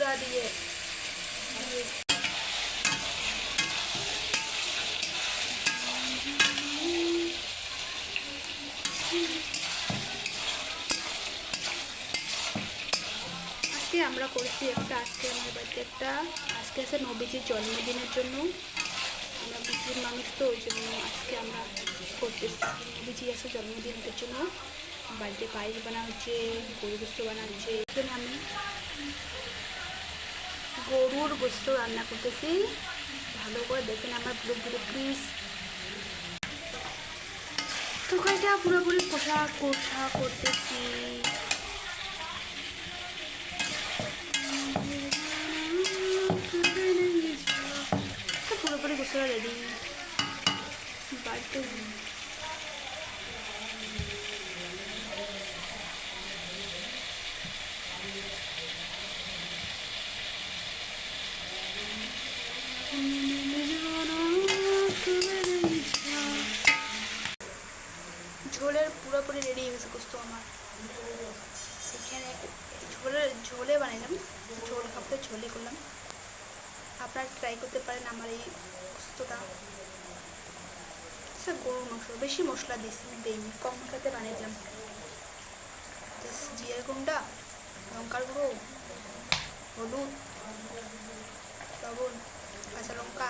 গুঁড়া দিয়ে আজকে আমরা করছি আজকে আমার বাড়িতে আজকে আছে নবীজির জন্মদিনের জন্য। আমরা মুসলিম মানুষ তো ওই জন্য আজকে আমরা করতেছি নবীজি আছে জন্মদিনের জন্য। বাড়িতে পায়েস বানা হচ্ছে, গরু গোস্ত বানা হচ্ছে। এখানে আমি গরুর গোস্ত রান্না করতেছি। ভালো করে দেখেন আমার পুরোপুরি প্লিজ। তরকারিটা পুরোপুরি কষা করতেছি। পুরোপুরি গোসল রেডি। বাড়িতে ঝোলের পুরোপুরি রেডি হয়ে গেছে গোস্ত আমার। এখানে ঝোলে বানাইলাম, ঝোল খাপতে ঝোলে করলাম। আপনারা ট্রাই করতে পারেন আমার এই গোস্তটা। গরুর মাংস বেশি মশলা দিইনি, কম মশলাতে বানাইলাম। জিরার গুঁড়া, লঙ্কার গুঁড়ো, হলুদ, লবণ, কাঁচা লঙ্কা,